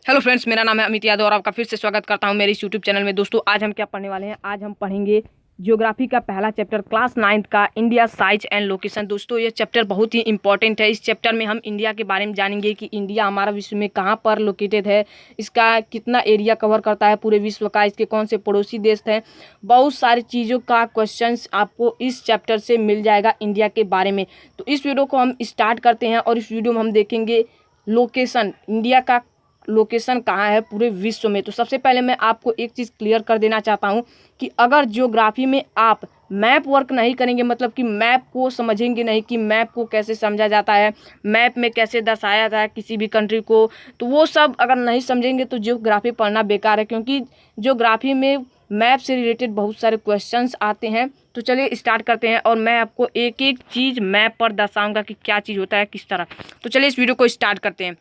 Hello friends, मेरा नाम है अमित यादव और आपका फिर से स्वागत करता हूं मेरे इस यूट्यूब चैनल में। दोस्तों, आज हम क्या पढ़ने वाले हैं? आज हम पढ़ेंगे ज्योग्राफी का पहला चैप्टर क्लास 9th का इंडिया साइज एंड लोकेशन। दोस्तों, ये चैप्टर बहुत ही इंपॉर्टेंट है। इस चैप्टर में हम इंडिया के बारे में जानेंगे कि इंडिया हमारा विश्व में कहाँ पर लोकेटेड है, इसका कितना एरिया कवर करता है पूरे विश्व का, इसके कौन से पड़ोसी देश हैं। बहुत सारी चीज़ों का क्वेश्चन आपको इस चैप्टर से मिल जाएगा इंडिया के बारे में। तो इस वीडियो को हम स्टार्ट करते हैं और इस वीडियो में हम देखेंगे लोकेशन, इंडिया का लोकेशन कहाँ है पूरे विश्व में। तो सबसे पहले मैं आपको एक चीज़ क्लियर कर देना चाहता हूँ कि अगर ज्योग्राफी में आप मैप वर्क नहीं करेंगे, मतलब कि मैप को समझेंगे नहीं कि मैप को कैसे समझा जाता है, मैप में कैसे दर्शाया जाता है किसी भी कंट्री को, तो वो सब अगर नहीं समझेंगे तो ज्योग्राफी पढ़ना बेकार है, क्योंकि ज्योग्राफी में मैप से रिलेटेड बहुत सारे क्वेश्चंस आते हैं। तो चलिए स्टार्ट करते हैं और मैं आपको एक एक चीज़ मैप पर दर्शाऊँगा कि क्या चीज़ होता है किस तरह। तो चलिए इस वीडियो को स्टार्ट करते हैं।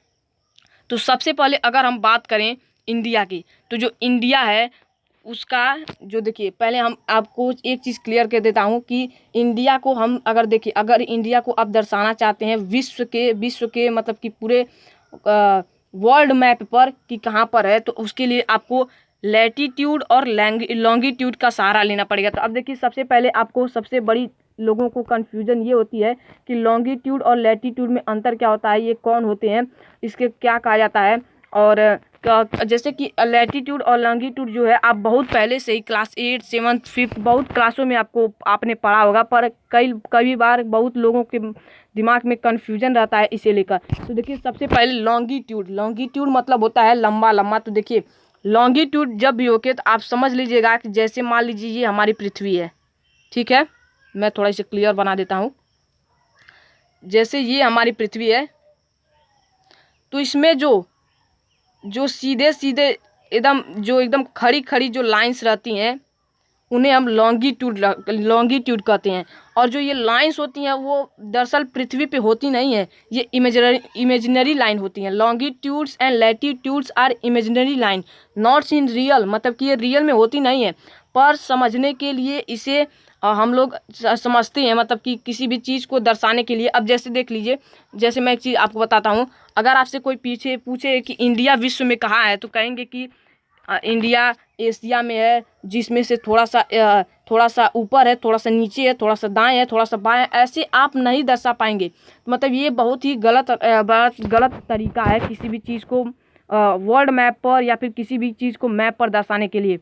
तो सबसे पहले अगर हम बात करें इंडिया की, तो जो इंडिया है उसका जो, देखिए पहले हम आपको एक चीज़ क्लियर कर देता हूँ कि इंडिया को हम अगर देखिए, अगर इंडिया को आप दर्शाना चाहते हैं विश्व के मतलब कि पूरे वर्ल्ड मैप पर कि कहाँ पर है, तो उसके लिए आपको लैटीट्यूड और लॉन्गिट्यूड का सहारा लेना पड़ेगा। तो अब देखिए, सबसे पहले आपको सबसे बड़ी लोगों को कन्फ्यूजन ये होती है कि लॉन्गिट्यूड और लैटीट्यूड में अंतर क्या होता है, ये कौन होते हैं, इसके क्या कहा जाता है। और जैसे कि लैटीट्यूड और लॉन्गिट्यूड जो है, आप बहुत पहले से ही क्लास 8, 7, 5 बहुत क्लासों में आपने पढ़ा होगा, पर कई बार बहुत लोगों के दिमाग में कन्फ्यूजन रहता है इसे लेकर। तो देखिए, सबसे पहले लॉन्गिट्यूड मतलब होता है लंबा लंबा। तो देखिए, लॉन्गिट्यूड जब भी होके तो आप समझ लीजिएगा कि जैसे मान लीजिए ये हमारी पृथ्वी है, ठीक है, मैं थोड़ा इसे क्लियर बना देता हूँ। जैसे ये हमारी पृथ्वी है, तो इसमें जो सीधे सीधे एकदम खड़ी खड़ी जो लाइंस रहती हैं, उन्हें हम लॉन्गिट्यूड कहते हैं। और जो ये लाइंस होती हैं वो दरअसल पृथ्वी पे होती नहीं है, ये इमेजिनरी लाइन होती हैं। Longitudes and latitudes are imaginary line, not in real, मतलब कि ये रियल में होती नहीं है, पर समझने के लिए इसे हम लोग समझते हैं, मतलब कि किसी भी चीज़ को दर्शाने के लिए। अब जैसे देख लीजिए, जैसे मैं एक चीज़ आपको बताता हूँ, अगर आपसे कोई पीछे पूछे कि इंडिया विश्व में कहाँ है, तो कहेंगे कि इंडिया एशिया में है, जिसमें से थोड़ा सा ऊपर है, थोड़ा सा नीचे है, थोड़ा सा दाएं है, थोड़ा सा बाएं, ऐसे आप नहीं दर्शा पाएंगे। मतलब ये बहुत ही गलत तरीका है किसी भी चीज़ को वर्ल्ड मैप पर या फिर किसी भी चीज़ को मैप पर दर्शाने के लिए।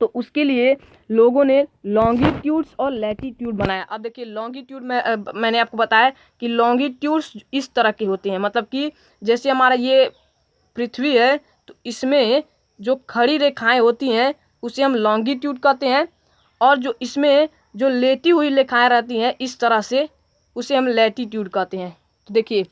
तो उसके लिए लोगों ने लॉन्गिट्यूड्स और लैटीट्यूड बनाया। अब देखिए, लॉन्गिट्यूड में मैंने आपको बताया कि लॉन्गिट्यूड्स इस तरह के होते हैं, मतलब कि जैसे हमारा ये पृथ्वी है, तो इसमें जो खड़ी रेखाएं होती हैं उसे हम लॉन्गिट्यूड कहते हैं, और जो इसमें जो लेटी हुई रेखाएं रहती हैं इस तरह से, उसे हम लैटीट्यूड कहते हैं। तो देखिए,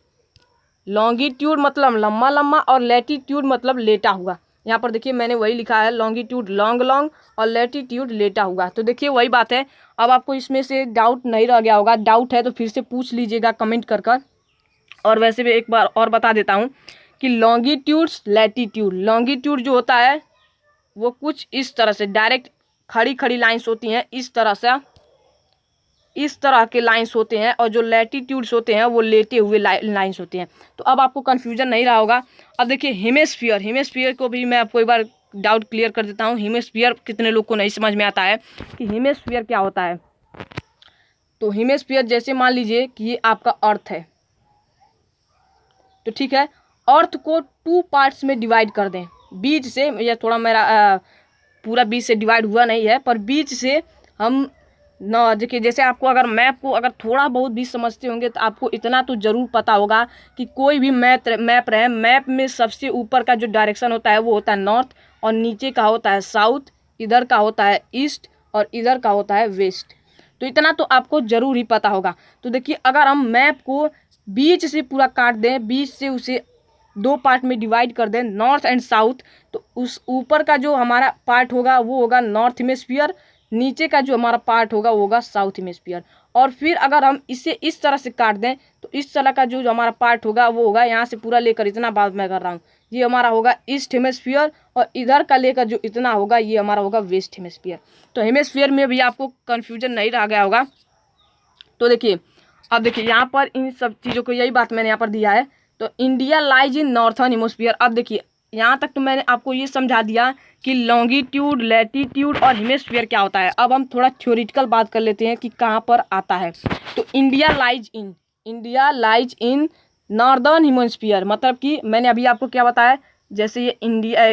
लॉन्गिट्यूड मतलब लम्बा लम्बा और लैटीट्यूड मतलब लेटा हुआ। यहाँ पर देखिए मैंने वही लिखा है, लॉन्गिट्यूड लॉन्ग लॉन्ग और लैटीट्यूड लेटा हुआ। तो देखिए वही बात है। अब आपको इसमें से डाउट नहीं रह गया होगा, डाउट है तो फिर से पूछ लीजिएगा कमेंट कर कर। और वैसे भी एक बार और बता देता हूँ कि लॉन्गिट्यूड्स लॉन्गिट्यूड जो होता है वो कुछ इस तरह से डायरेक्ट खड़ी खड़ी लाइंस होती हैं, इस तरह के लाइंस होते हैं, और जो लैटीट्यूड्स होते हैं वो लेटे हुए लाइंस होते हैं। तो अब आपको कन्फ्यूजन नहीं रहा होगा। अब देखिए, हेमिस्फीयर को भी मैं आपको एक बार डाउट क्लियर कर देता हूँ। हेमिस्फीयर कितने लोग को नहीं समझ में आता है कि हेमिस्फीयर क्या होता है। तो हेमिस्फीयर जैसे मान लीजिए कि ये आपका अर्थ है, तो ठीक है, अर्थ को 2 पार्ट्स में डिवाइड कर दें बीच से, या थोड़ा मेरा पूरा बीच से डिवाइड हुआ नहीं है, पर बीच से हम न देखिए, जैसे आपको अगर मैप को अगर थोड़ा बहुत भी समझते होंगे तो आपको इतना तो ज़रूर पता होगा कि कोई भी मैप रहे, मैप में सबसे ऊपर का जो डायरेक्शन होता है वो होता है नॉर्थ, और नीचे का होता है साउथ, इधर का होता है ईस्ट, और इधर का होता है वेस्ट। तो इतना तो आपको ज़रूर ही पता होगा। तो देखिए, अगर हम मैप को बीच से पूरा काट दें, बीच से उसे 2 पार्ट में डिवाइड कर दें, नॉर्थ एंड साउथ, तो उस ऊपर का जो हमारा पार्ट होगा वो होगा नॉर्थ हेमिस्फीयर, नीचे का जो हमारा पार्ट होगा वो होगा साउथ हेमिस्फीयर। और फिर अगर हम इसे इस तरह से काट दें, तो इस तरह का जो हमारा पार्ट होगा वो होगा, यहाँ से पूरा लेकर इतना बात मैं कर रहा हूँ, ये हमारा होगा ईस्ट हेमिस्फीयर, और इधर का लेकर जो इतना होगा ये हमारा होगा वेस्ट हेमिस्फीयर। तो हेमिस्फीयर में भी आपको कन्फ्यूजन नहीं रह गया होगा। तो देखिए, अब देखिए यहाँ पर इन सब चीज़ों को, यही बात मैंने यहाँ पर दिया है। तो इंडिया लाइज इन नॉर्थर्न हेमिस्फीयर। अब देखिए, यहाँ तक तो मैंने आपको ये समझा दिया कि लॉन्गिट्यूड, लैटिट्यूड और हेमिस्फीयर क्या होता है। अब हम थोड़ा थ्योरेटिकल बात कर लेते हैं कि कहाँ पर आता है। तो India lies in northern hemisphere, मतलब कि मैंने अभी आपको क्या बताया, जैसे ये इंडिया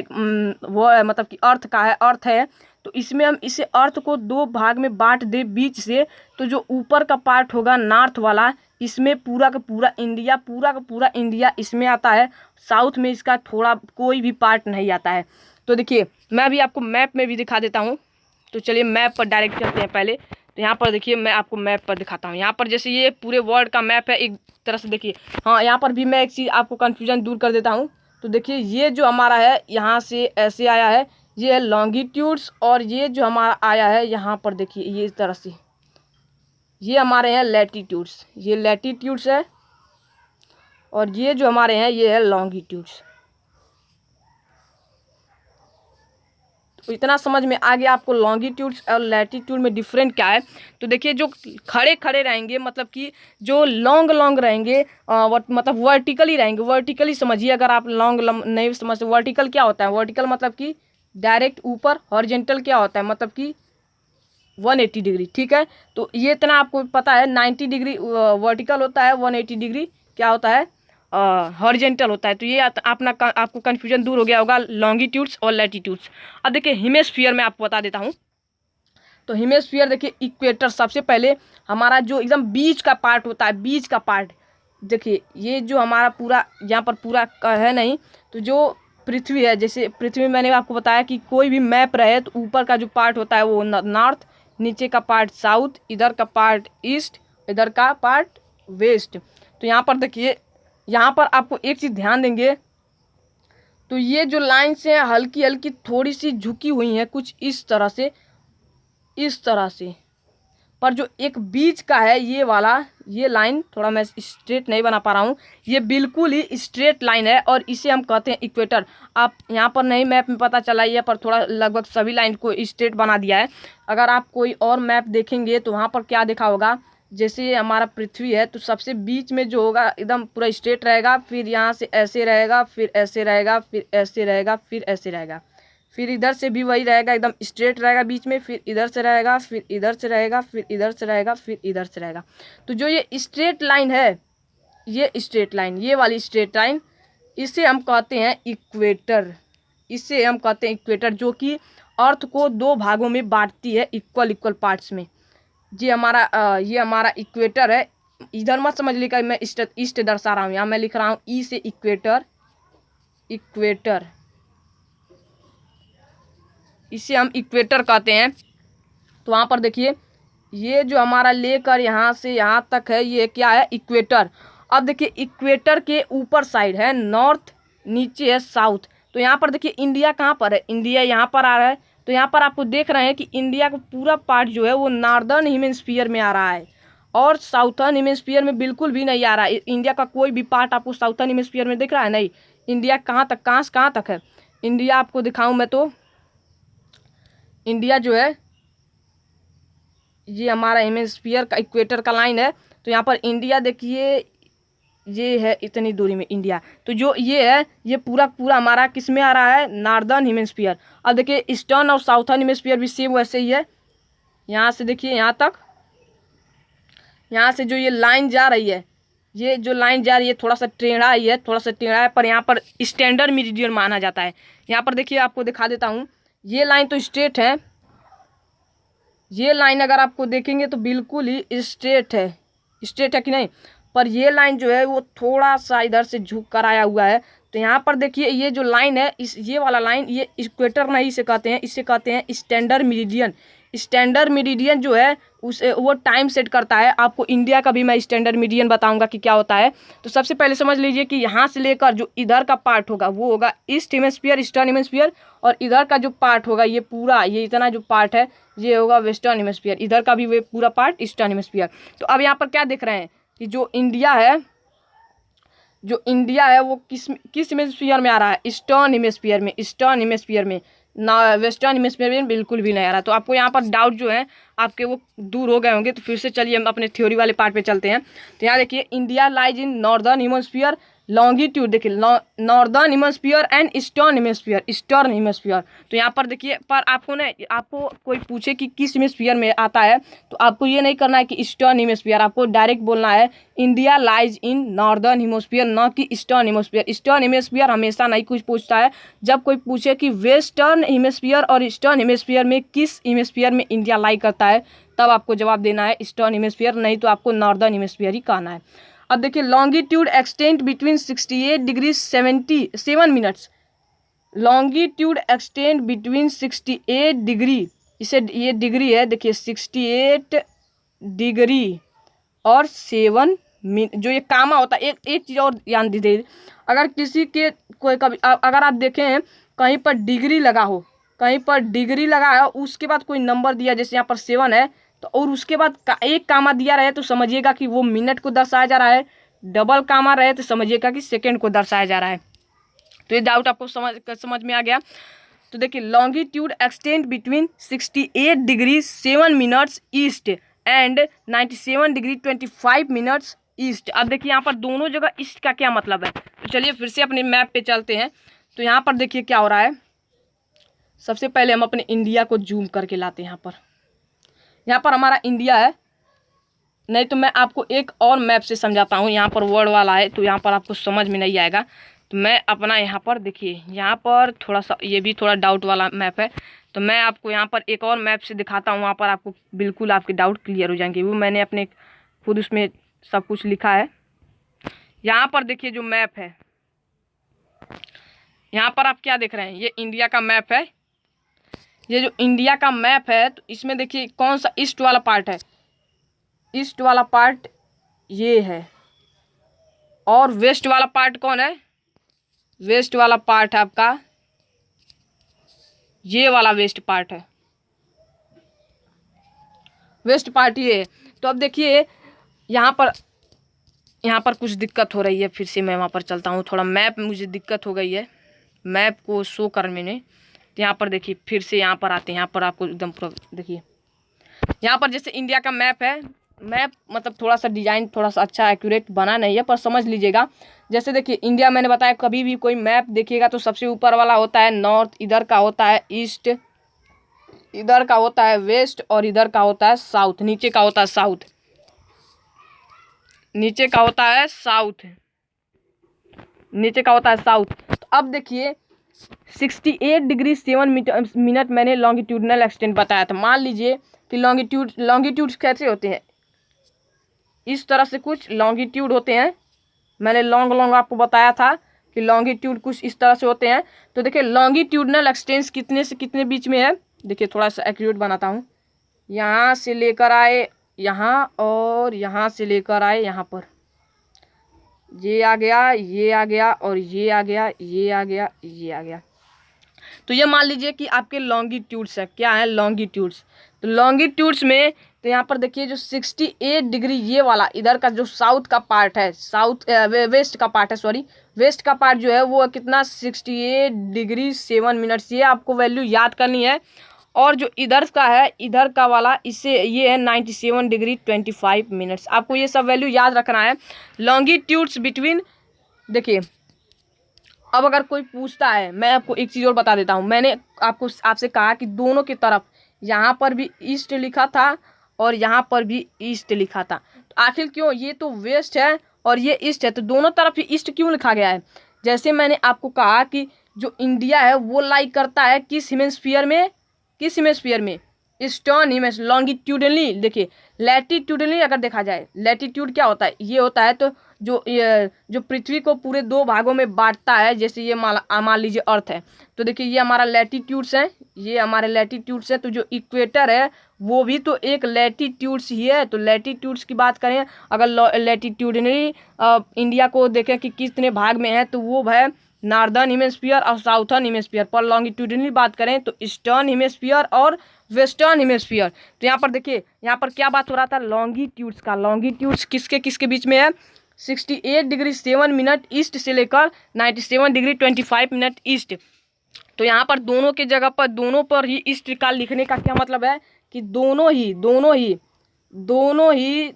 वो है, मतलब कि अर्थ है, तो इसमें हम इसे अर्थ को दो भाग में बांट दे बीच से, तो जो ऊपर का पार्ट होगा नॉर्थ वाला, इसमें पूरा का पूरा इंडिया इसमें आता है। साउथ में इसका थोड़ा कोई भी पार्ट नहीं आता है। तो देखिए मैं अभी आपको मैप में भी दिखा देता हूँ। तो चलिए मैप पर डायरेक्ट चलते हैं पहले। तो यहाँ पर देखिए मैं आपको मैप पर दिखाता हूँ। यहाँ पर जैसे ये पूरे वर्ल्ड का मैप है एक तरह से, देखिए। हाँ, यहाँ पर भी मैं एक चीज़ आपको कन्फ्यूजन दूर कर देता हूँ। तो देखिए ये जो हमारा है यहाँ से ऐसे आया है, ये है लॉन्गिट्यूड्स, और ये जो हमारा आया है यहाँ पर देखिए ये इस तरह से, ये हमारे हैं लैटिट्यूड्स, ये लैटिट्यूड्स है, और ये जो हमारे हैं ये है लॉन्गिट्यूड्स। तो इतना समझ में आ गया आपको लॉन्गिट्यूड्स और लैटिट्यूड में डिफरेंट क्या है। तो देखिए जो खड़े खड़े रहेंगे, मतलब कि जो लॉन्ग रहेंगे, मतलब वर्टिकली रहेंगे। वर्टिकली समझिए, अगर आप लॉन्ग नहीं समझते, वर्टिकल क्या होता है, वर्टिकल मतलब कि डायरेक्ट ऊपर, हॉरिजॉन्टल क्या होता है मतलब कि 180 डिग्री, ठीक है। तो ये इतना आपको पता है, 90 डिग्री वर्टिकल होता है, 180 डिग्री क्या होता है, हॉरिजॉन्टल होता है। तो ये आपको कन्फ्यूजन दूर हो गया होगा लॉन्गिट्यूड्स और लैटिट्यूड्स। अब देखिए हेमिस्फीयर में आपको बता देता हूँ। तो हेमिस्फीयर देखिए, इक्वेटर सबसे पहले हमारा जो एकदम बीच का पार्ट होता है, बीच का पार्ट देखिए, ये जो हमारा पूरा यहाँ पर पूरा है नहीं, तो जो पृथ्वी है, जैसे पृथ्वी मैंने आपको बताया कि कोई भी मैप रहे तो ऊपर का जो पार्ट होता है वो नॉर्थ, नीचे का पार्ट साउथ, इधर का पार्ट ईस्ट, इधर का पार्ट वेस्ट। तो यहाँ पर देखिए, यहाँ पर आपको एक चीज़ ध्यान देंगे, तो ये जो लाइन्स हैं हल्की हल्की थोड़ी सी झुकी हुई हैं, कुछ इस तरह से, पर जो एक बीच का है ये वाला, ये लाइन थोड़ा मैं स्ट्रेट नहीं बना पा रहा हूँ, ये बिल्कुल ही स्ट्रेट लाइन है, और इसे हम कहते हैं इक्वेटर। आप यहाँ पर नहीं मैप में पता चला, ये पर थोड़ा लगभग सभी लाइन को स्ट्रेट बना दिया है। अगर आप कोई और मैप देखेंगे तो वहाँ पर क्या देखा होगा, जैसे हमारा पृथ्वी है तो सबसे बीच में जो होगा एकदम पूरा स्ट्रेट रहेगा, फिर यहाँ से ऐसे रहेगा, फिर ऐसे रहेगा, फिर ऐसे रहेगा, फिर ऐसे रहेगा, फिर इधर से भी वही रहेगा, एकदम स्ट्रेट रहेगा बीच में, फिर इधर से रहेगा, फिर इधर से रहेगा, फिर इधर से रहेगा, फिर इधर से रहेगा। तो जो ये स्ट्रेट लाइन है, ये स्ट्रेट लाइन, ये वाली स्ट्रेट लाइन, इसे हम कहते हैं इक्वेटर। इसे हम कहते हैं इक्वेटर, जो कि अर्थ को दो भागों में बांटती है, इक्वल पार्ट्स में। ये हमारा इक्वेटर है। इधर मत समझ लीजिएगा मैं ईस्ट दर्शा रहा हूँ, यहाँ मैं लिख रहा हूँ ई से इक्वेटर, इसे हम इक्वेटर कहते हैं। तो वहाँ पर देखिए, ये जो हमारा लेकर यहाँ से यहाँ तक है, ये क्या है, इक्वेटर। अब देखिए इक्वेटर के ऊपर साइड है नॉर्थ, नीचे है साउथ। तो यहाँ पर देखिए इंडिया कहाँ पर है, इंडिया यहाँ पर आ रहा है। तो यहाँ पर आपको देख रहे हैं कि इंडिया का पूरा पार्ट जो है वो नॉर्दर्न हेमिस्फीयर में आ रहा है, और साउथर्न हेमिस्फीयर में बिल्कुल भी नहीं आ रहा है। इंडिया का कोई भी पार्ट आपको साउथर्न हेमिस्फीयर में दिख रहा है, नहीं। इंडिया कहाँ से कहाँ तक है, इंडिया आपको दिखाऊँ मैं, तो इंडिया जो है ये हमारा हेमिस्फीयर का इक्वेटर का लाइन है। तो यहाँ पर इंडिया देखिए, ये है इतनी दूरी में इंडिया। तो जो ये है ये पूरा हमारा किस में आ रहा है, नॉर्दर्न हेमिस्फीयर। अब देखिए ईस्टर्न और साउथर्न हेमिस्फीयर भी सेम वैसे ही है। यहाँ से देखिए यहाँ तक, यहाँ से जो ये लाइन जा रही है, ये जो लाइन जा रही है थोड़ा सा टेढ़ा ही है, पर यहाँ पर स्टैंडर्ड मेरिडियन माना जाता है। यहाँ पर देखिए आपको दिखा देता हूँ, ये लाइन तो स्ट्रेट है, ये लाइन अगर आपको देखेंगे तो बिल्कुल ही स्ट्रेट है कि नहीं, पर ये लाइन जो है वो थोड़ा सा इधर से झुक कर आया हुआ है। तो यहाँ पर देखिए ये जो लाइन है, ये वाला लाइन, ये इक्वेटर नहीं इसे कहते हैं, इसे कहते हैं स्टैंडर्ड मेरिडियन। स्टैंडर्ड मेरिडियन जो है उसे वो टाइम सेट करता है। आपको इंडिया का भी मैं स्टैंडर्ड मेरिडियन बताऊंगा कि क्या होता है। तो सबसे पहले समझ लीजिए कि यहाँ से लेकर जो इधर का पार्ट होगा वो होगा ईस्ट हेमिस्फीयर, ईस्टर्न हेमिस्फीयर, और इधर का जो पार्ट होगा ये पूरा, ये इतना जो पार्ट है ये होगा वेस्टर्न हेमिस्फीयर, इधर का भी वे पूरा पार्ट ईस्टर्न हेमिस्फीयर। तो अब यहाँ पर क्या देख रहे हैं कि जो इंडिया है वो किस हेमिस्फीयर में आ रहा है, ईस्टर्न हेमिस्फीयर में ना, वेस्टर्न हेमिस्फीयर में बिल्कुल भी नहीं आ रहा। तो आपको यहाँ पर डाउट जो है आपके वो दूर हो गए होंगे। तो फिर से चलिए हम अपने थ्योरी वाले पार्ट पे चलते हैं। तो यहाँ देखिए, India lies in northern hemisphere, longitude देखिए northern hemisphere and eastern hemisphere. तो यहाँ पर देखिए, पर आपको ना, आपको कोई पूछे कि किस हेमिस्फीयर में आता है, तो आपको ये नहीं करना है कि ईस्टर्न हेमिस्फीयर, आपको डायरेक्ट बोलना है India lies in northern hemisphere, न कि ईस्टर्न हेमिस्फीयर। ईस्टर्न हेमिस्फीयर हमेशा नहीं कुछ पूछता है। जब कोई पूछे कि वेस्टर्न हेमिस्फीयर और ईस्टर्न हेमिस्फीयर में किस हेमिस्फीयर में इंडिया लाई करता है, तब आपको जवाब देना है ईस्टर्न हेमिस्फीयर, नहीं तो आपको नॉर्दर्न हेमिस्फीयर ही कहना है। अब देखिए, longitude extend between 68 degree 77 minutes. Longitude extend between 68 degree, इसे ये डिग्री है, देखिए 68 डिग्री और 7 मिनट, जो ये कामा होता है। एक चीज़ और ध्यान दीजिए, अगर किसी के कोई कभी अगर आप देखें कहीं पर डिग्री लगा हो, कहीं पर डिग्री लगा है, उसके बाद कोई नंबर दिया, जैसे यहाँ पर 7 है, तो और उसके बाद एक कामा दिया रहे तो समझिएगा कि वो मिनट को दर्शाया जा रहा है, डबल कामा रहे तो समझिएगा कि सेकंड को दर्शाया जा रहा है। तो ये डाउट आपको समझ में आ गया। तो देखिए, longitude extend between 68 degree 7 minutes east and 97 degree 25 minutes east. अब देखिए, यहाँ पर दोनों जगह ईस्ट का क्या मतलब है, तो चलिए फिर से अपने मैप पे चलते हैं। तो यहाँ पर देखिए क्या हो रहा है, सबसे पहले हम अपने इंडिया को जूम करके लाते हैं। यहाँ पर हमारा इंडिया है, नहीं तो मैं आपको एक और मैप से समझाता हूँ। यहाँ पर वर्ड वाला है तो यहाँ पर आपको समझ में नहीं आएगा, तो मैं अपना यहाँ पर देखिए, यहाँ पर थोड़ा सा ये भी थोड़ा डाउट वाला मैप है, तो मैं आपको यहाँ पर एक और मैप से दिखाता हूँ। वहाँ पर आपको बिल्कुल आपके डाउट क्लियर हो जाएंगे, वो मैंने अपने खुद उसमें सब कुछ लिखा है। यहाँ पर देखिए जो मैप है, यहाँ पर आप क्या देख रहे हैं, ये इंडिया का मैप है। ये जो इंडिया का मैप है, तो इसमें देखिए कौन सा ईस्ट वाला पार्ट है, ईस्ट वाला पार्ट ये है, और वेस्ट वाला पार्ट कौन है, वेस्ट वाला पार्ट है आपका ये वाला, वेस्ट पार्ट है, वेस्ट पार्ट ये है। तो अब देखिए यहाँ पर कुछ दिक्कत हो रही है, फिर से मैं वहाँ पर चलता हूँ, थोड़ा मैप में मुझे दिक्कत हो गई है मैप को शो करने में। तो यहाँ पर देखिए, फिर से यहाँ पर आते हैं, यहाँ पर आपको एकदम पूरा देखिए, यहाँ पर जैसे इंडिया का मैप है, मैप मतलब थोड़ा सा डिज़ाइन थोड़ा सा अच्छा एक्यूरेट बना नहीं है, पर समझ लीजिएगा। जैसे देखिए इंडिया, मैंने बताया कभी भी कोई मैप देखिएगा तो सबसे ऊपर वाला होता है नॉर्थ, इधर का होता है ईस्ट, इधर का होता है वेस्ट, और इधर का होता है साउथ, नीचे का होता है साउथ, नीचे का होता है साउथ, नीचे का होता है साउथ। तो अब देखिए 68 डिग्री 7 मिनट मैंने लॉन्गिट्यूडनल एक्सटेंट बताया था। मान लीजिए कि लॉन्गिट्यूड कैसे होते हैं, इस तरह से कुछ लॉन्गिट्यूड होते हैं, मैंने लॉन्ग आपको बताया था कि लॉन्गिट्यूड कुछ इस तरह से होते हैं। तो देखिए लॉन्गिट्यूडनल एक्सटेंस कितने से कितने बीच में है, देखिए थोड़ा सा एक्यूरेट बनाता हूँ, यहाँ से लेकर आए यहाँ, और यहाँ से लेकर आए यहाँ पर, ये आ गया, ये आ गया, और ये आ गया, ये आ गया, ये आ गया। तो ये मान लीजिए कि आपके लॉन्गिट्यूड्स है, क्या है लॉन्गिट्यूड्स। तो लॉन्गिट्यूड्स में तो यहाँ पर देखिए जो 68 डिग्री ये वाला इधर का जो साउथ का पार्ट है, वेस्ट का पार्ट है, सॉरी वेस्ट का पार्ट जो है वो कितना 68 डिग्री 7 मिनट्स, ये आपको वैल्यू याद करनी है। और जो इधर का है, इधर का वाला, इससे ये है 97 डिग्री 25 मिनट्स, आपको ये सब वैल्यू याद रखना है। लॉन्गिट्यूड्स बिटवीन, देखिए अब अगर कोई पूछता है, मैं आपको एक चीज़ और बता देता हूँ, मैंने आपसे कहा कि दोनों की तरफ यहाँ पर भी ईस्ट लिखा था और यहाँ पर भी ईस्ट लिखा था, तो आखिर क्यों, ये तो वेस्ट है और ये ईस्ट है, तो दोनों तरफ ही ईस्ट क्यों लिखा गया है। जैसे मैंने आपको कहा कि जो इंडिया है वो लाई करता है किस हेमिस्फीयर में, किस हेमिस्फीयर में, ईस्टर्न हेमिस्फीयर। लॉन्गिट्यूडनली देखिए, लैटिट्यूडनली अगर देखा जाए, लैटिट्यूड क्या होता है, ये होता है तो जो पृथ्वी को पूरे दो भागों में बांटता है, जैसे ये मान लीजिए अर्थ है, तो देखिए ये हमारा लैटिट्यूड्स है, ये हमारे लैटिट्यूड्स है। तो जो इक्वेटर है वो भी तो एक लैटिट्यूड्स ही है। तो लैटिट्यूड्स की बात करें, अगर लैटिट्यूडनली इंडिया को देखें कि कितने भाग में है, तो वो है नॉर्दर्न हेमिस्फीयर और साउथर्न हेमिस्फीयर। पर लॉन्गिट्यूडनली बात करें तो ईस्टर्न हेमिस्फीयर और वेस्टर्न हेमिस्फीयर। तो यहाँ पर देखिए, यहाँ पर क्या बात हो रहा था, लॉन्गिट्यूड्स का। लॉन्गिट्यूड्स किसके किसके बीच में है, 68 डिग्री 7 मिनट ईस्ट से लेकर 97 डिग्री 25 मिनट ईस्ट। तो यहाँ पर दोनों के जगह पर, दोनों पर ही ईस्ट का लिखने का क्या मतलब है कि दोनों ही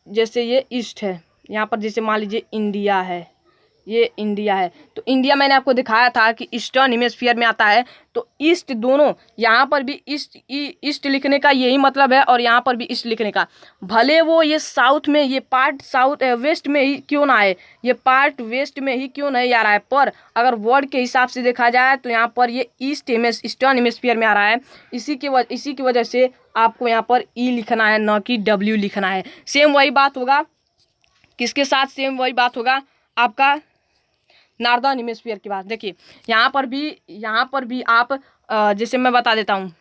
जैसे ये ईस्ट है, यहाँ पर जैसे मान लीजिए इंडिया है, ये इंडिया है। तो इंडिया मैंने आपको दिखाया था कि ईस्टर्न हेमिस्फीयर में आता है। तो ईस्ट दोनों, यहाँ पर भी ईस्ट लिखने का यही मतलब है और यहाँ पर भी ईस्ट लिखने का। भले वो ये साउथ में, ये पार्ट साउथ वेस्ट में ही क्यों ना आए, ये पार्ट वेस्ट में ही क्यों नहीं आ रहा है, पर अगर वर्ड के हिसाब से देखा जाए तो यहाँ पर ये ईस्टर्न हेमिस्फीयर में आ रहा है। इसी की वजह से आपको यहाँ पर ई लिखना है, न कि डब्ल्यू लिखना है। सेम वही बात होगा किसके साथ, सेम वही बात होगा आपका नॉर्दर्न हेमिस्फीयर की बात। देखिए यहाँ पर भी आप जैसे मैं बता देता हूँ।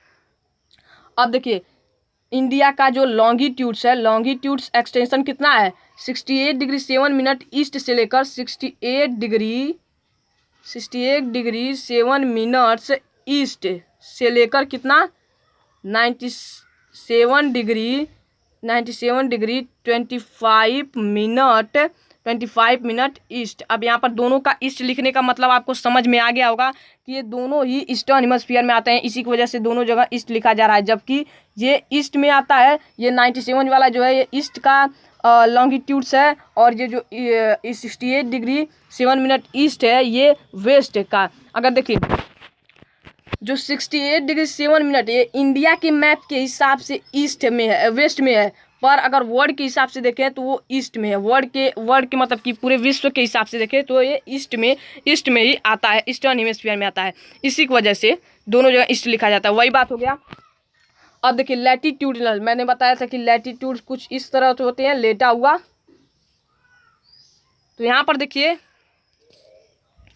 अब देखिए इंडिया का जो लॉन्गिट्यूड्स है, लॉन्गिट्यूड्स एक्सटेंशन कितना है, 68 डिग्री 7 मिनट ईस्ट से लेकर 68 डिग्री 7 मिनट्स ईस्ट से लेकर कितना 97 डिग्री 25 मिनट ईस्ट। अब यहाँ पर दोनों का ईस्ट लिखने का मतलब आपको समझ में आ गया होगा कि ये दोनों ही ईस्टर्न हेमिस्फीयर में आते हैं, इसी की वजह से दोनों जगह ईस्ट लिखा जा रहा है। जबकि ये ईस्ट में आता है, ये 97 वाला जो है ये ईस्ट का लॉन्गिट्यूड्स है, और ये जो 68 डिग्री 7 मिनट ईस्ट है ये वेस्ट का। अगर देखिए जो 68 डिग्री 7 मिनट ये इंडिया के मैप के हिसाब से ईस्ट में है, वेस्ट में है, पर अगर वर्ल्ड के हिसाब से देखें तो वो ईस्ट में है। वर्ल्ड के मतलब कि पूरे विश्व के हिसाब से देखें तो ये ईस्ट में ही आता है, ईस्टर्न हेमिस्फीयर में आता है। इसी की वजह से दोनों जगह ईस्ट लिखा जाता है। वही बात हो गया। अब देखिए लैटिट्यूडनल, मैंने बताया था कि लैटिट्यूड कुछ इस तरह से होते हैं, लेटा हुआ। तो यहाँ पर देखिए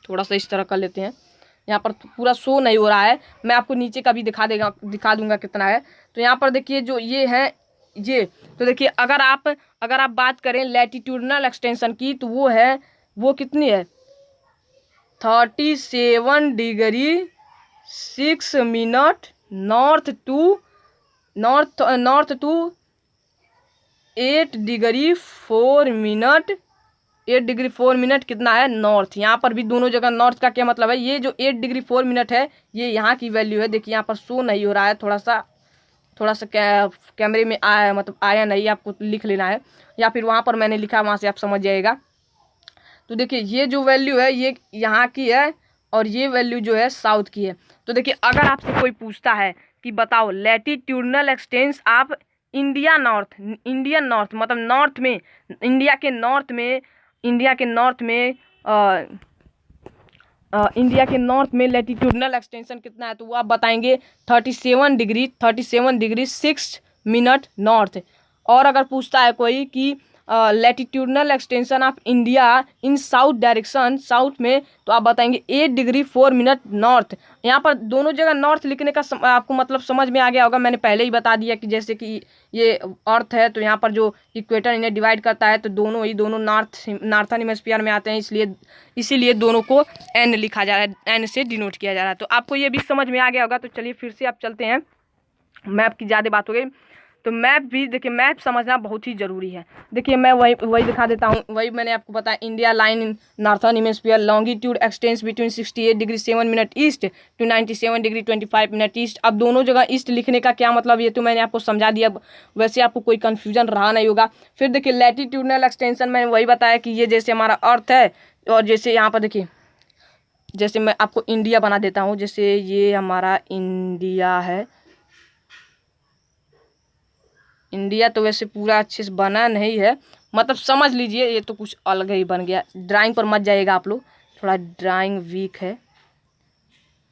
थोड़ा सा इस तरह कर लेते हैं, यहाँ पर पूरा शो नहीं हो रहा है, मैं आपको नीचे का भी दिखा दूंगा कितना है। तो यहाँ पर देखिए जो ये है ये, तो देखिए अगर आप बात करें लैटिट्यूडनल एक्सटेंशन की तो वो कितनी है 37 degree 6 minute north to 8 degree 4 minute कितना है नॉर्थ। यहाँ पर भी दोनों जगह नॉर्थ का क्या मतलब है, ये जो 8 डिग्री 4 मिनट है ये यहाँ की वैल्यू है। देखिए यहाँ पर शो नहीं हो रहा है, थोड़ा सा कैमरे में आया, मतलब आया नहीं, आपको लिख लेना है, या फिर वहाँ पर मैंने लिखा वहाँ से आप समझ जाइएगा। तो देखिए ये जो वैल्यू है ये यहाँ की है और ये वैल्यू जो है साउथ की है। तो देखिए अगर आपसे कोई पूछता है कि बताओ लैटिट्यूडनल एक्सटेंस आप इंडियन नॉर्थ मतलब नॉर्थ में, इंडिया के नॉर्थ में लैटिट्यूडनल एक्सटेंशन कितना है, तो वो आप बताएंगे 37 डिग्री 6 मिनट नॉर्थ। और अगर पूछता है कोई कि latitudinal extension of India in south direction, south में, तो आप बताएंगे 8 डिग्री 4 मिनट नॉर्थ। यहाँ पर दोनों जगह नॉर्थ लिखने का आपको मतलब समझ में आ गया होगा। मैंने पहले ही बता दिया कि जैसे कि ये अर्थ है तो यहाँ पर जो इक्वेटर इन्हें डिवाइड करता है, तो दोनों नॉर्थन हेमिस्फीयर में आते हैं, इसीलिए दोनों को एन लिखा जा रहा है, एन से डिनोट किया जा रहा है। तो आपको ये भी समझ में आ गया होगा। तो चलिए फिर से आप चलते हैं, मैप की ज़्यादा बात हो गई। तो मैप भी देखिए, मैप समझना बहुत ही ज़रूरी है। देखिए मैं वही दिखा देता हूँ, वही मैंने आपको बताया। India line in northern hemisphere, longitude extends between 68 degree 7 minute east to 97 degree 25 minute east. अब दोनों जगह ईस्ट लिखने का क्या मतलब, ये तो मैंने आपको समझा दिया, वैसे आपको कोई कन्फ्यूजन रहा नहीं होगा। फिर देखिए लैटिट्यूडनल एक्सटेंशन मैंने वही बताया कि ये जैसे हमारा अर्थ है, और जैसे यहाँ पर देखिए, जैसे मैं आपको इंडिया बना देता हूँ, जैसे ये हमारा इंडिया है। इंडिया तो वैसे पूरा अच्छे से बना नहीं है, मतलब समझ लीजिए ये तो कुछ अलग ही बन गया। ड्राइंग पर मत जाइएगा आप लोग, थोड़ा ड्राइंग वीक है।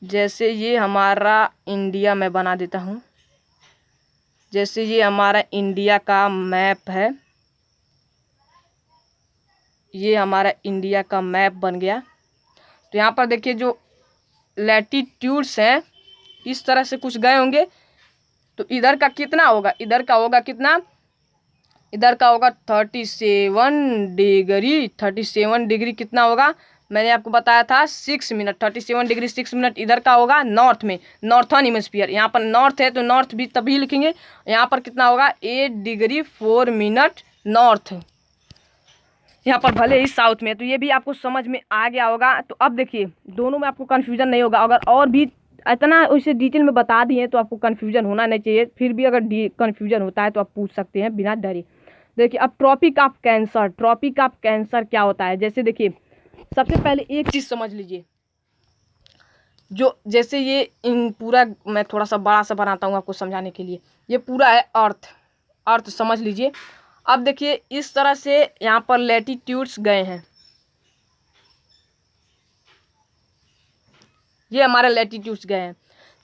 जैसे ये हमारा इंडिया मैं बना देता हूँ, जैसे ये हमारा इंडिया का मैप है, ये हमारा इंडिया का मैप बन गया। तो यहाँ पर देखिए जो लैटिट्यूड्स हैं इस तरह से कुछ गए होंगे, तो इधर का कितना होगा, इधर का होगा 37 डिग्री कितना होगा, मैंने आपको बताया था 6 मिनट, 37 डिग्री 6 मिनट इधर का होगा नॉर्थ में, नॉर्थन हेमिस्फीयर। यहाँ पर नॉर्थ है तो नॉर्थ भी तभी लिखेंगे। यहाँ पर कितना होगा 8 डिग्री 4 मिनट नॉर्थ, यहाँ पर भले ही साउथ में। तो ये भी आपको समझ में आ गया होगा। तो अब देखिए दोनों में आपको कन्फ्यूजन नहीं होगा। अगर और भी इतना उसे डिटेल में बता दिए तो आपको कन्फ्यूजन होना नहीं चाहिए। फिर भी अगर कन्फ्यूजन होता है तो आप पूछ सकते हैं बिना डरे। देखिए अब ट्रॉपिक ऑफ कैंसर क्या होता है। जैसे देखिए सबसे पहले एक चीज़ समझ लीजिए, जो जैसे ये इन पूरा मैं थोड़ा सा बड़ा सा बनाता हूँ आपको समझाने के लिए। ये पूरा है अर्थ, अर्थ समझ लीजिए। अब देखिए इस तरह से यहाँ पर लैटिट्यूड्स गए हैं, ये हमारे लैटिट्यूड्स गए हैं।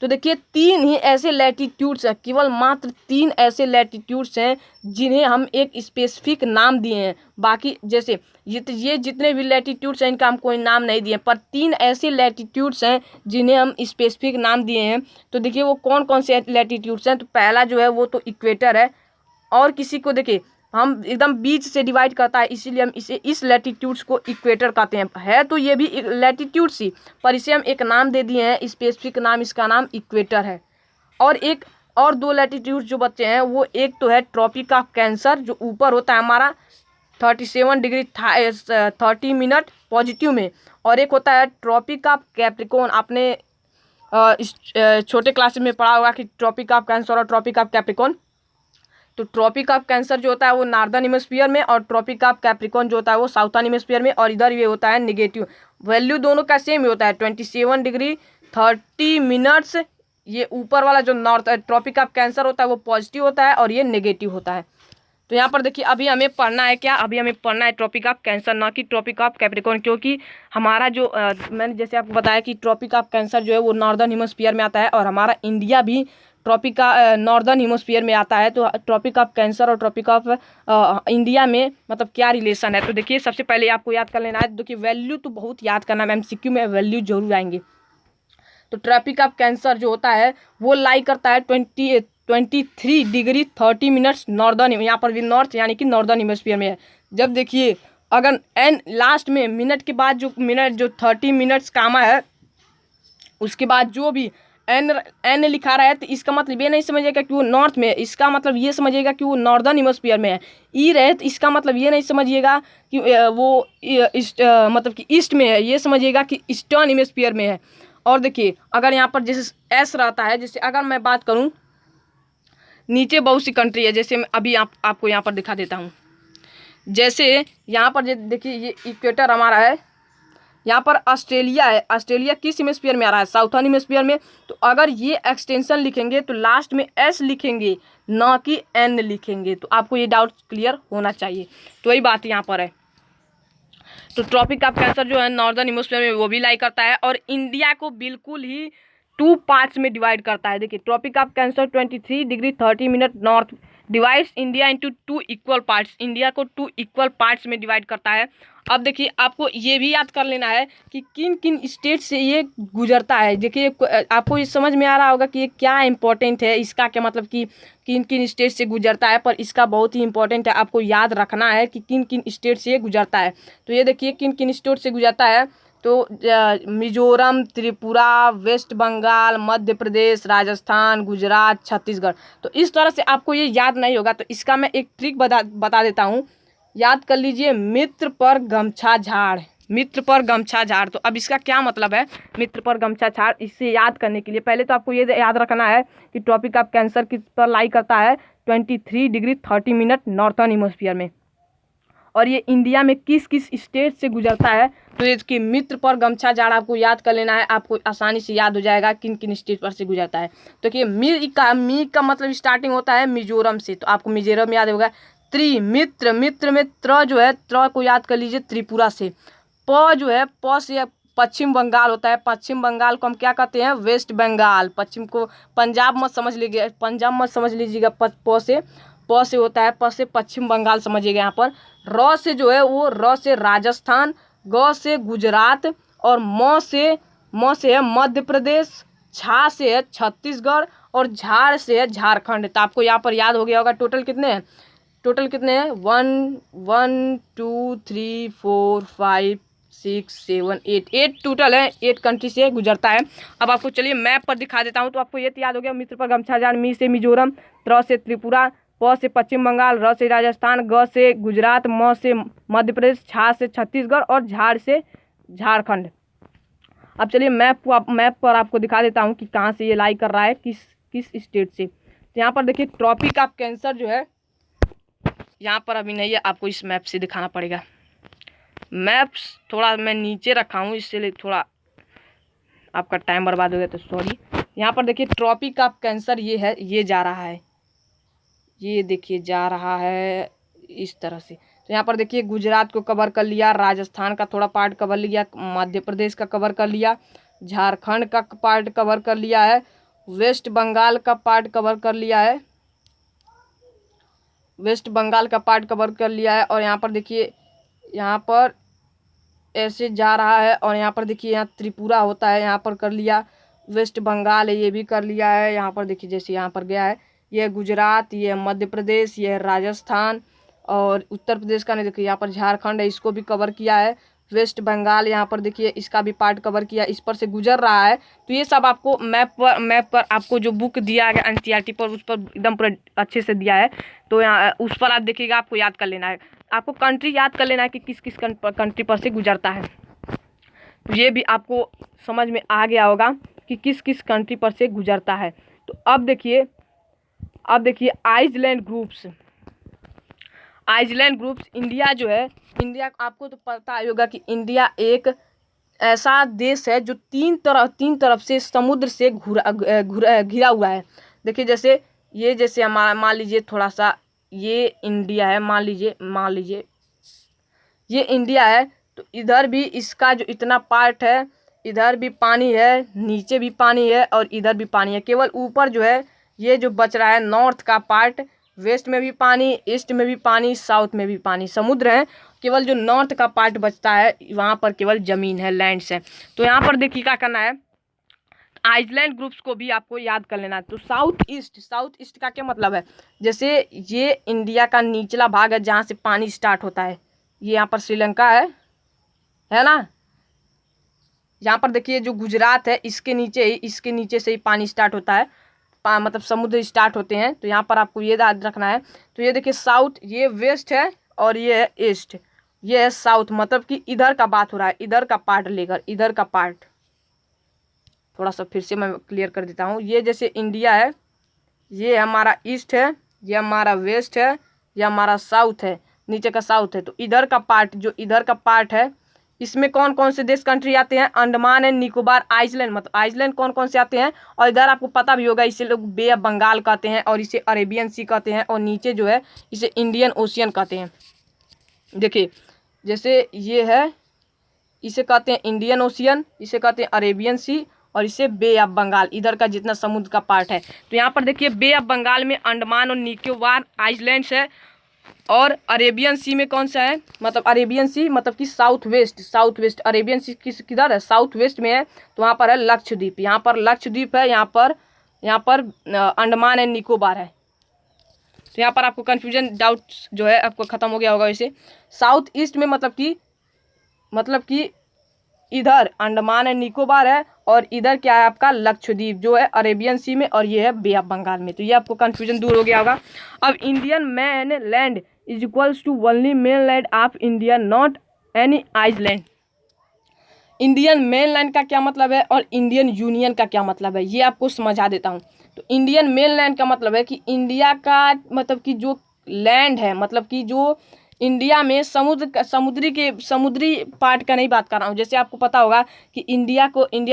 तो देखिए 3 ही ऐसे लैटिट्यूड्स हैं, केवल मात्र 3 ऐसे लैटिट्यूड्स हैं जिन्हें हम एक स्पेसिफिक नाम दिए हैं। बाकी जैसे ये जितने भी लैटिट्यूड्स हैं इनका हम कोई नाम नहीं दिए, पर 3 ऐसे लैटिट्यूड्स हैं जिन्हें हम स्पेसिफिक नाम दिए हैं। तो देखिए वो कौन कौन से लैटिट्यूड्स हैं। तो पहला जो है वो तो इक्वेटर है, और किसी को देखिए हम एकदम बीच से डिवाइड करता है, इसीलिए हम इसे इस लैटिट्यूड्स को इक्वेटर कहते हैं। है तो ये भी लैटिट्यूड्स ही, पर इसे हम एक नाम दे दिए हैं, स्पेसिफिक नाम, इसका नाम इक्वेटर है। और एक और 2 लैटिट्यूड्स जो बच्चे हैं वो एक तो है ट्रॉपिक ऑफ कैंसर, जो ऊपर होता है हमारा 37 डिग्री 30 मिनट पॉजिटिव में, और एक होता है ट्रॉपिक ऑफ कैप्रिकॉर्न। आपने इस छोटे क्लास में पढ़ा होगा कि ट्रॉपिक ऑफ कैंसर और ट्रॉपिक ऑफ कैप्रिकॉर्न। तो ट्रॉपिक ऑफ कैंसर जो होता है वो नॉर्दर्न हेमिस्फीयर में, और ट्रॉपिक ऑफ कैप्रिकॉर्न जो होता है वो साउथर्न हेमिस्फीयर में। और इधर ये होता है नेगेटिव वैल्यू, दोनों का सेम ही होता है 27 डिग्री 30 मिनट्स। ये ऊपर वाला जो नॉर्थ ट्रॉपिक ऑफ कैंसर होता है वो पॉजिटिव होता है और ये नेगेटिव होता है। तो यहाँ पर देखिए अभी हमें पढ़ना है क्या, अभी हमें पढ़ना है ट्रॉपिक ऑफ कैंसर, ना कि ट्रॉपिक ऑफ कैप्रिकॉर्न। क्योंकि हमारा जो मैंने जैसे आपको बताया कि ट्रॉपिक ऑफ कैंसर जो है वो नॉर्दर्न हेमिस्फीयर में आता है, और हमारा इंडिया भी ट्रॉपिक का नॉर्दर्न हेमिस्फीयर में आता है। तो ट्रॉपिक ऑफ कैंसर और ट्रॉपिक ऑफ इंडिया में मतलब क्या रिलेशन है। तो देखिए सबसे पहले आपको याद कर लेना है, देखिए वैल्यू तो बहुत याद करना है, MCQ में वैल्यू जरूर आएंगे। तो ट्रॉपिक ऑफ कैंसर जो होता है वो लाई करता है 23 डिग्री 30 मिनट्स नॉर्दर्न, यहाँ पर भी नॉर्थ यानी कि नॉर्दर्न हेमिस्फीयर में है। जब देखिए अगर एन लास्ट में मिनट के बाद जो 30 मिनट्स कामा है, उसके बाद जो भी एन लिखा रहा है, तो इसका मतलब ये नहीं समझिएगा कि वो नॉर्थ में है, इसका मतलब ये समझिएगा कि वो नॉर्दर्न हेमिस्फीयर में है। ई रहे तो इसका मतलब ये नहीं समझिएगा कि वो मतलब कि ईस्ट में है, ये समझिएगा कि ईस्टर्न हेमिस्फीयर में है। और देखिए अगर यहाँ पर जैसे एस रहता है, जैसे अगर मैं बात करूँ नीचे बहुत सी कंट्री है, जैसे मैं अभी आपको यहाँ पर दिखा देता हूँ। जैसे यहाँ पर देखिए ये इक्वेटर हमारा है, यहाँ पर ऑस्ट्रेलिया है। ऑस्ट्रेलिया किस हेमिस्फीयर में आ रहा है, साउथर्न हेमिस्फीयर में। तो अगर ये एक्सटेंशन लिखेंगे तो लास्ट में एस लिखेंगे, ना कि एन लिखेंगे। तो आपको ये डाउट क्लियर होना चाहिए। तो वही बात यहाँ पर है। तो ट्रॉपिक ऑफ कैंसर जो है नॉर्दर्न हेमिस्फीयर में वो भी लाई करता है, और इंडिया को बिल्कुल ही 2 पार्ट्स में डिवाइड करता है। देखिए tropic of cancer 23 degree 30 minute north divides India into 2 equal parts, India को 2 इक्वल पार्ट्स में डिवाइड करता है। अब देखिए आपको ये भी याद कर लेना है कि किन किन स्टेट से ये गुजरता है। देखिए आपको ये समझ में आ रहा होगा कि ये क्या इंपॉर्टेंट है, इसका क्या मतलब कि किन किन स्टेट से गुजरता है, पर इसका बहुत ही इंपॉर्टेंट है, आपको याद रखना है कि किन किन स्टेट से ये गुजरता है। तो ये देखिए किन किन स्टेट से गुजरता है। तो मिजोरम, त्रिपुरा, वेस्ट बंगाल, मध्य प्रदेश, राजस्थान, गुजरात, छत्तीसगढ़। तो इस तरह से आपको ये याद नहीं होगा, तो इसका मैं एक ट्रिक बता देता हूँ, याद कर लीजिए। मित्र पर गमछा झाड़, मित्र पर गमछा झाड़। तो अब इसका क्या मतलब है मित्र पर गमछा झाड़, इससे याद करने के लिए पहले तो आपको ये याद रखना है कि ट्रॉपिक ऑफ कैंसर किस पर लाई करता है, 23 डिग्री 30 मिनट नॉर्थर्न हेमिस्फीयर में, और ये इंडिया में किस किस स्टेट से गुजरता है। तो इसकी मित्र पर गमछा झाड़ आपको याद कर लेना है, आपको आसानी से याद हो जाएगा किन किन स्टेट पर से गुजरता है। तो कि मी का मतलब स्टार्टिंग होता है मिजोरम से, तो आपको मिजोरम याद होगा। मित्र में त्र जो है, त्र को याद कर लीजिए त्रिपुरा से। प जो है, प से पश्चिम बंगाल होता है, पश्चिम बंगाल को हम क्या कहते हैं, वेस्ट बंगाल। पश्चिम को पंजाब मत समझ लीजिएगा, पंजाब मत समझ लीजिएगा। प से होता है, प से पश्चिम बंगाल समझिएगा यहाँ पर। र से जो है वो र से राजस्थान, ग से गुजरात, और म से है मध्य प्रदेश, झा से है छत्तीसगढ़, और झाड़ से है झारखंड। तो आपको यहाँ पर याद हो गया होगा टोटल कितने हैं, 1 2 3 4 5 6 7 8 टोटल है, 8 कंट्री से गुजरता है। अब आपको चलिए मैप पर दिखा देता हूँ। तो आपको ये तो याद हो गया, मित्र पर गमछा झाड़, मी से मिजोरम, त्र से त्रिपुरा, प से पश्चिम बंगाल, र से राजस्थान, ग से गुजरात, म से मध्य प्रदेश, झा से छत्तीसगढ़, और झाड़ से झारखंड। अब चलिए मैप पर आपको दिखा देता हूँ कि कहाँ से ये लाई कर रहा है, किस स्टेट से। तो यहाँ पर देखिए ट्रॉपिक ऑफ कैंसर जो है यहाँ पर अभी नहीं है, आपको इस मैप से दिखाना पड़ेगा। मैप्स थोड़ा मैं नीचे रखा हूँ, इसलिए थोड़ा आपका टाइम बर्बाद हो गया, तो सॉरी। यहाँ पर देखिए ट्रॉपिक ऑफ कैंसर ये है, ये जा रहा है, ये देखिए जा रहा है इस तरह से। तो यहाँ पर देखिए गुजरात को कवर कर लिया, राजस्थान का थोड़ा पार्ट कवर लिया, मध्य प्रदेश का कवर कर लिया, झारखंड का पार्ट कवर कर लिया है, वेस्ट बंगाल का पार्ट कवर कर लिया है, वेस्ट बंगाल का पार्ट कवर कर लिया है। और यहाँ पर देखिए यहाँ पर ऐसे जा रहा है, और यहाँ पर देखिए यहाँ त्रिपुरा होता है, यहाँ पर कर लिया, वेस्ट बंगाल है ये भी कर लिया है। यहाँ पर देखिए जैसे यहाँ पर गया है, ये गुजरात, ये मध्य प्रदेश, ये राजस्थान, और उत्तर प्रदेश का नहीं देखिए यहाँ पर झारखंड है, इसको भी कवर किया है। वेस्ट बंगाल यहाँ पर देखिए इसका भी पार्ट कवर किया, इस पर से गुजर रहा है। तो ये सब आपको मैप पर आपको जो बुक दिया गया एनसीईआरटी पर, उस पर एकदम पूरा अच्छे से दिया है। तो यहाँ उस पर आप देखिएगा, आपको याद कर लेना है, आपको कंट्री याद कर लेना है कि किस किस कंट्री पर से गुजरता है। तो ये भी आपको समझ में आ गया होगा कि किस किस कंट्री पर से गुजरता है। तो अब देखिए आइसलैंड ग्रुप्स इंडिया जो है, इंडिया आपको तो पता ही होगा कि इंडिया एक ऐसा देश है जो तीन तरफ से समुद्र से घिरा हुआ है। देखिए जैसे हमारा मान लीजिए थोड़ा सा ये इंडिया है, मान लीजिए ये इंडिया है, तो इधर भी इसका जो इतना पार्ट है, इधर भी पानी है, नीचे भी पानी है, और इधर भी पानी है। केवल ऊपर जो है ये जो बच रहा है नॉर्थ का पार्ट, वेस्ट में भी पानी, ईस्ट में भी पानी, साउथ में भी पानी, समुद्र है। केवल जो नॉर्थ का पार्ट बचता है वहाँ पर केवल ज़मीन है, लैंड्स है। तो यहाँ पर देखिए क्या करना है, आइसलैंड ग्रुप्स को भी आपको याद कर लेना है। तो साउथ ईस्ट का क्या मतलब है, जैसे ये इंडिया का निचला भाग है जहाँ से पानी स्टार्ट होता है, ये यहाँ पर श्रीलंका है ना। यहाँ पर देखिए जो गुजरात है इसके नीचे से ही पानी स्टार्ट होता है, मतलब समुद्र स्टार्ट होते हैं। तो यहाँ पर आपको ये याद रखना है। तो ये देखिए साउथ, ये वेस्ट है, और ये है ईस्ट, ये है साउथ, मतलब कि इधर का बात हो रहा है, इधर का पार्ट लेकर, इधर का पार्ट। थोड़ा सा फिर से मैं क्लियर कर देता हूँ। ये जैसे इंडिया है, ये हमारा ईस्ट है, ये हमारा वेस्ट है, ये हमारा साउथ है, नीचे का साउथ है। तो इधर का पार्ट, जो इधर का पार्ट है, इसमें कौन कौन से देश कंट्री आते हैं, अंडमान एंड निकोबार आइसलैंड, मतलब आइसलैंड कौन कौन से आते हैं। और इधर आपको पता भी होगा, इसे लोग बे ऑफ बंगाल कहते हैं, और इसे अरेबियन सी कहते हैं, और नीचे जो है इसे इंडियन ओशियन कहते हैं। देखिए जैसे ये है, इसे कहते हैं इंडियन ओशियन, इसे कहते हैं अरेबियन सी, और इसे बे ऑफ बंगाल, इधर का जितना समुद्र का पार्ट है। तो यहाँ पर देखिए बे ऑफ बंगाल में अंडमान और निकोबार आइसलैंड्स है, और अरेबियन सी में कौन सा है, मतलब अरेबियन सी मतलब कि साउथ वेस्ट, अरेबियन सी किधर है, साउथ वेस्ट में है। तो वहाँ पर है लक्षद्वीप, यहाँ पर लक्षद्वीप है, यहाँ पर अंडमान एंड निकोबार है। तो यहाँ पर आपको कन्फ्यूजन डाउट्स जो है आपको ख़त्म हो गया होगा। वैसे साउथ ईस्ट में मतलब कि इधर अंडमान एंड निकोबार है, और इधर क्या है आपका लक्षद्वीप जो है अरेबियन सी में, और ये है बे ऑफ बंगाल में। तो ये आपको कन्फ्यूजन दूर हो गया होगा। अब Indian main land is equals to only main land of India, not any island. Indian main land का क्या मतलब है और इंडियन यूनियन का क्या मतलब है, ये आपको समझा देता हूँ। तो इंडियन मेन लैंड का मतलब है कि इंडिया का मतलब कि जो लैंड है, मतलब कि जो इंडिया में समुद्री पार्ट का नहीं बात कर रहा हूँ। जैसे आपको पता होगा कि इंडिया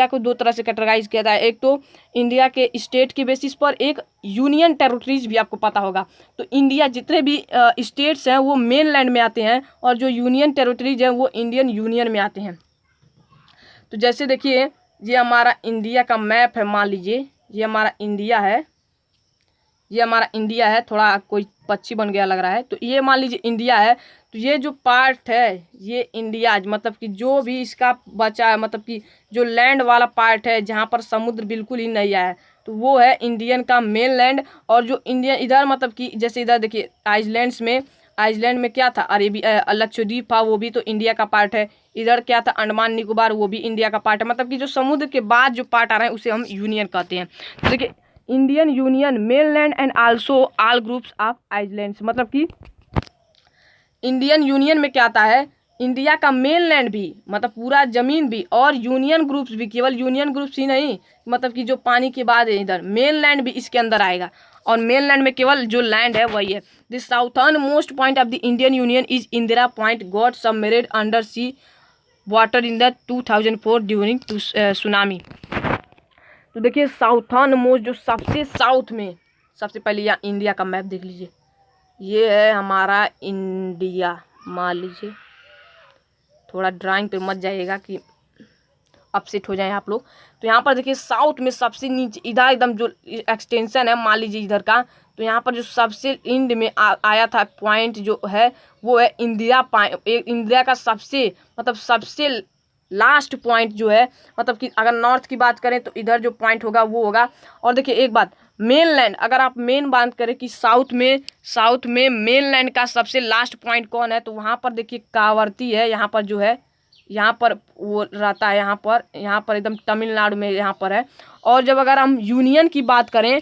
को दो तरह से कैटेगराइज किया जाए, एक तो इंडिया के स्टेट के बेसिस पर, एक यूनियन टेरिटरीज भी आपको पता होगा। तो इंडिया जितने भी स्टेट्स हैं वो मेन लैंड में आते हैं, और जो यूनियन टेरिटरीज हैं वो इंडियन यूनियन में आते हैं। तो जैसे देखिए ये हमारा इंडिया का मैप है, मान लीजिए ये हमारा इंडिया है, थोड़ा कोई पक्षी बन गया लग रहा है। तो ये मान लीजिए इंडिया है, तो ये जो पार्ट है ये इंडिया, मतलब कि जो भी इसका बचा है, मतलब कि जो लैंड वाला पार्ट है जहाँ पर समुद्र बिल्कुल ही नहीं आया है, तो वो है इंडियन का मेन लैंड। और जो इंडियन इधर मतलब कि जैसे इधर देखिए आइसलैंड में क्या था, लक्षद्वीप था, वो भी तो इंडिया का पार्ट है। इधर क्या था, अंडमान निकोबार, वो भी इंडिया का पार्ट है। मतलब कि जो समुद्र के बाद जो पार्ट आ रहा है उसे हम यूनियन कहते हैं। तो देखिए Indian union main land and also all groups of islands, मतलब कि इंडियन यूनियन में क्या आता है, इंडिया का मेन लैंड भी मतलब पूरा ज़मीन भी, और यूनियन ग्रुप्स भी, केवल यूनियन ग्रुप्स ही नहीं, मतलब कि जो पानी के बाद है इधर मेन लैंड भी इसके अंदर आएगा। और मेन लैंड में केवल जो लैंड है वही है। The southern most point of the Indian union is Indira point, got submerged under sea water in the 2004 during tsunami. तो देखिए साउथर्न मोस्ट जो सबसे साउथ में, सबसे पहले यहाँ इंडिया का मैप देख लीजिए, ये है हमारा इंडिया। मान लीजिए, थोड़ा ड्राइंग पे मत जाइएगा कि अपसेट हो जाए आप लोग। तो यहाँ पर देखिए साउथ में सबसे नीचे इधर एकदम जो एक्सटेंशन है, मान लीजिए इधर का, तो यहाँ पर जो सबसे इंड में आया था पॉइंट जो है वो है इंदिरा पॉइंट। इंडिया का सबसे मतलब सबसे लास्ट पॉइंट जो है, मतलब कि अगर नॉर्थ की बात करें तो इधर जो पॉइंट होगा वो होगा। और देखिए एक बात, मेनलैंड अगर आप मेन बात करें कि साउथ में मेनलैंड का सबसे लास्ट पॉइंट कौन है, तो वहाँ पर देखिए कावरती है। यहाँ पर जो है, यहाँ पर वो रहता है, यहाँ पर एकदम तमिलनाडु में यहाँ पर है। और जब अगर हम यूनियन की बात करें,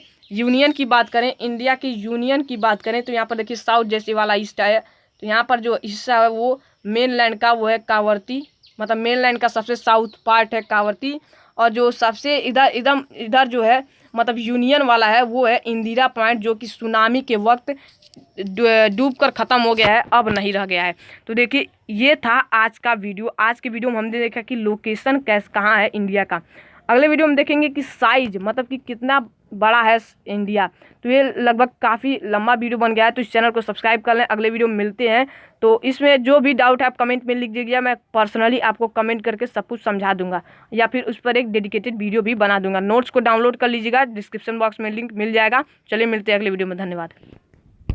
इंडिया की यूनियन की बात करें, तो यहाँ पर देखिए साउथ जैसे वाला ईस्ट है। तो यहाँ पर जो हिस्सा है वो मेनलैंड का वो है कावरती, मतलब मेनलैंड का सबसे साउथ पार्ट है कावरती। और जो सबसे इधर जो है मतलब यूनियन वाला है वो है इंदिरा पॉइंट, जो कि सुनामी के वक्त डूब कर ख़त्म हो गया है, अब नहीं रह गया है। तो देखिए ये था आज का वीडियो। आज के वीडियो में हमने देखा कि लोकेशन कहाँ है इंडिया का। अगले वीडियो में देखेंगे कि साइज मतलब कि कितना बड़ा है इंडिया। तो ये लगभग काफ़ी लंबा वीडियो बन गया है, तो इस चैनल को सब्सक्राइब कर लें। अगले वीडियो में मिलते हैं। तो इसमें जो भी डाउट है आप कमेंट में लिख दीजिए, मैं पर्सनली आपको कमेंट करके सब कुछ समझा दूंगा, या फिर उस पर एक डेडिकेटेड वीडियो भी बना दूंगा। नोट्स को डाउनलोड कर लीजिएगा, डिस्क्रिप्शन बॉक्स में लिंक मिल जाएगा। चलिए मिलते हैं अगले वीडियो में, धन्यवाद।